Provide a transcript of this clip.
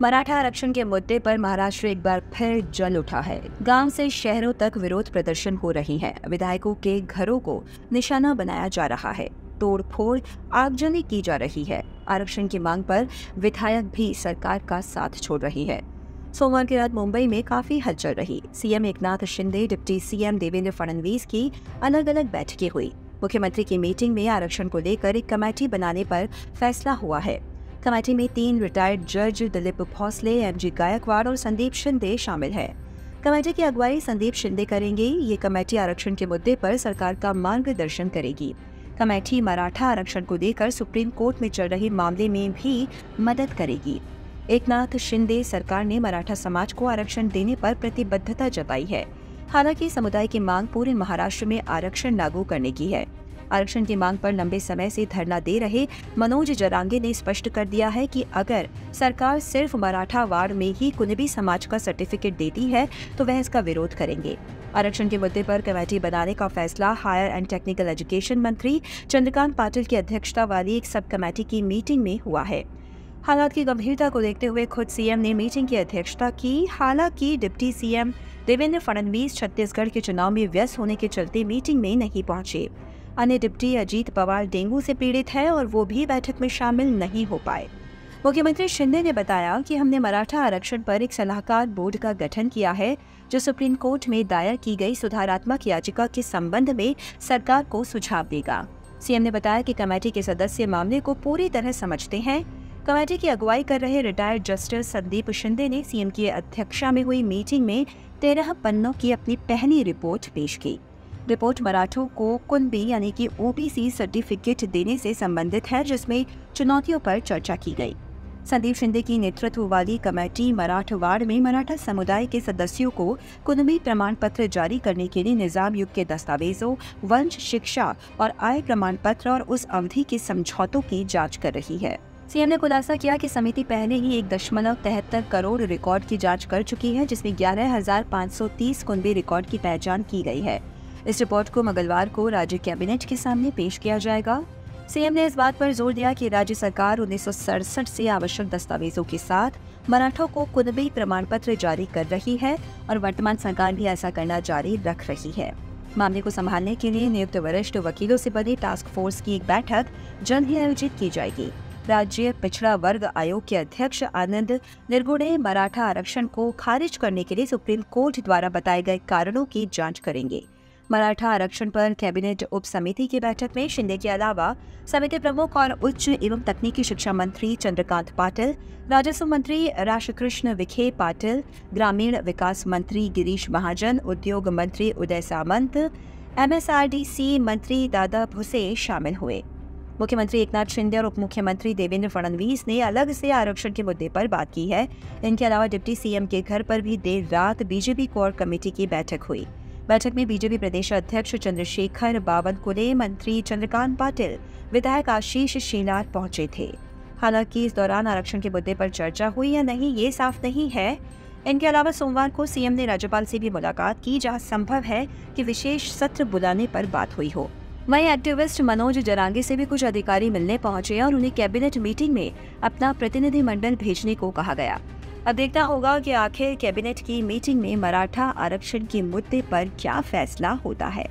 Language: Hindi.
मराठा आरक्षण के मुद्दे पर महाराष्ट्र एक बार फिर जल उठा है। गांव से शहरों तक विरोध प्रदर्शन हो रही है। विधायकों के घरों को निशाना बनाया जा रहा है, तोड़फोड़ आगजनी की जा रही है। आरक्षण की मांग पर विधायक भी सरकार का साथ छोड़ रही है। सोमवार की रात मुंबई में काफी हलचल रही। CM Eknath Shinde, deputy CM Devendra Fadnavis की अलग अलग बैठकें हुई। मुख्यमंत्री की मीटिंग में आरक्षण को लेकर एक कमेटी बनाने पर फैसला हुआ है। कमेटी में 3 रिटायर्ड जज दिलीप भोसले, एमजी गायकवाड़ और संदीप शिंदे शामिल है। कमेटी की अगुवाई संदीप शिंदे करेंगे। ये कमेटी आरक्षण के मुद्दे पर सरकार का मार्गदर्शन करेगी। कमेटी मराठा आरक्षण को लेकर सुप्रीम कोर्ट में चल रहे मामले में भी मदद करेगी। एकनाथ शिंदे सरकार ने मराठा समाज को आरक्षण देने पर प्रतिबद्धता जताई है। हालांकि समुदाय की मांग पूरे महाराष्ट्र में आरक्षण लागू करने की है। आरक्षण की मांग पर लंबे समय से धरना दे रहे मनोज जरांगे ने स्पष्ट कर दिया है कि अगर सरकार सिर्फ मराठा वार्ड में ही कुणबी समाज का सर्टिफिकेट देती है तो वह इसका विरोध करेंगे। आरक्षण के मुद्दे पर कमेटी बनाने का फैसला हायर एंड टेक्निकल एजुकेशन मंत्री चंद्रकांत पाटिल की अध्यक्षता वाली एक सब कमेटी की मीटिंग में हुआ है। हालात की गंभीरता को देखते हुए खुद सीएम ने मीटिंग की अध्यक्षता की। हालांकि डिप्टी सीएम देवेंद्र फडणवीस छत्तीसगढ़ के चुनाव में व्यस्त होने के चलते मीटिंग में नहीं पहुंचे। अन्य डिप्टी अजीत पवार डेंगू से पीड़ित है और वो भी बैठक में शामिल नहीं हो पाए। मुख्यमंत्री शिंदे ने बताया कि हमने मराठा आरक्षण पर एक सलाहकार बोर्ड का गठन किया है, जो सुप्रीम कोर्ट में दायर की गई सुधारात्मक याचिका के संबंध में सरकार को सुझाव देगा। सीएम ने बताया कि कमेटी के सदस्य मामले को पूरी तरह समझते हैं। कमेटी की अगुवाई कर रहे रिटायर्ड जस्टिस संदीप शिंदे ने सीएम की अध्यक्षता में हुई मीटिंग में 13 पन्नों की अपनी पहली रिपोर्ट पेश की। रिपोर्ट मराठों को कुणबी यानी कि ओबीसी सर्टिफिकेट देने से संबंधित है, जिसमें चुनौतियों पर चर्चा की गई। संदीप शिंदे की नेतृत्व वाली कमेटी मराठवाड़ में मराठा समुदाय के सदस्यों को कुणबी प्रमाण पत्र जारी करने के लिए निजाम युग के दस्तावेजों, वंश, शिक्षा और आय प्रमाण पत्र और उस अवधि के समझौतों की जाँच कर रही है। सीएम ने खुलासा किया कि समिति पहले ही 1.73 करोड़ रिकॉर्ड की जांच कर चुकी है, जिसमें 11,530 कुणबी रिकॉर्ड की पहचान की गई है। इस रिपोर्ट को मंगलवार को राज्य कैबिनेट के सामने पेश किया जाएगा। सीएम ने इस बात पर जोर दिया कि राज्य सरकार 1967 से आवश्यक दस्तावेजों के साथ मराठों को कुणबी प्रमाण पत्र जारी कर रही है और वर्तमान सरकार भी ऐसा करना जारी रख रही है। मामले को संभालने के लिए नियुक्त वरिष्ठ वकीलों से बनी टास्क फोर्स की एक बैठक जल्द ही आयोजित की जाएगी। राज्य पिछड़ा वर्ग आयोग के अध्यक्ष आनंद निर्गुणे मराठा आरक्षण को खारिज करने के लिए सुप्रीम कोर्ट द्वारा बताए गए कारणों की जांच करेंगे। मराठा आरक्षण पर कैबिनेट उप समिति की बैठक में शिंदे के अलावा समिति प्रमुख और उच्च एवं तकनीकी शिक्षा मंत्री चंद्रकांत पाटिल, राजस्व मंत्री राशकृष्ण विखे पाटिल, ग्रामीण विकास मंत्री गिरीश महाजन, उद्योग मंत्री उदय सामंत, MSRDC मंत्री दादा भुसे शामिल हुए। मुख्यमंत्री एकनाथ शिंदे और उप मुख्यमंत्री देवेंद्र फडणवीस ने अलग से आरक्षण के मुद्दे पर बात की है। इनके अलावा डिप्टी सीएम के घर पर भी देर रात बीजेपी कोर कमेटी की बैठक हुई। बैठक में बीजेपी प्रदेश अध्यक्ष चंद्रशेखर बावनकुले, मंत्री चंद्रकांत पाटिल, विधायक आशीष शेलार पहुंचे थे। हालांकि इस दौरान आरक्षण के मुद्दे पर चर्चा हुई या नहीं, ये साफ नहीं है। इनके अलावा सोमवार को सीएम ने राज्यपाल से भी मुलाकात की, जहां संभव है कि विशेष सत्र बुलाने पर बात हुई हो। वहीं एक्टिविस्ट मनोज जरांगे से भी कुछ अधिकारी मिलने पहुंचे और उन्हें कैबिनेट मीटिंग में अपना प्रतिनिधिमंडल भेजने को कहा गया। अब देखना होगा कि आखिर कैबिनेट की मीटिंग में मराठा आरक्षण के मुद्दे पर क्या फैसला होता है।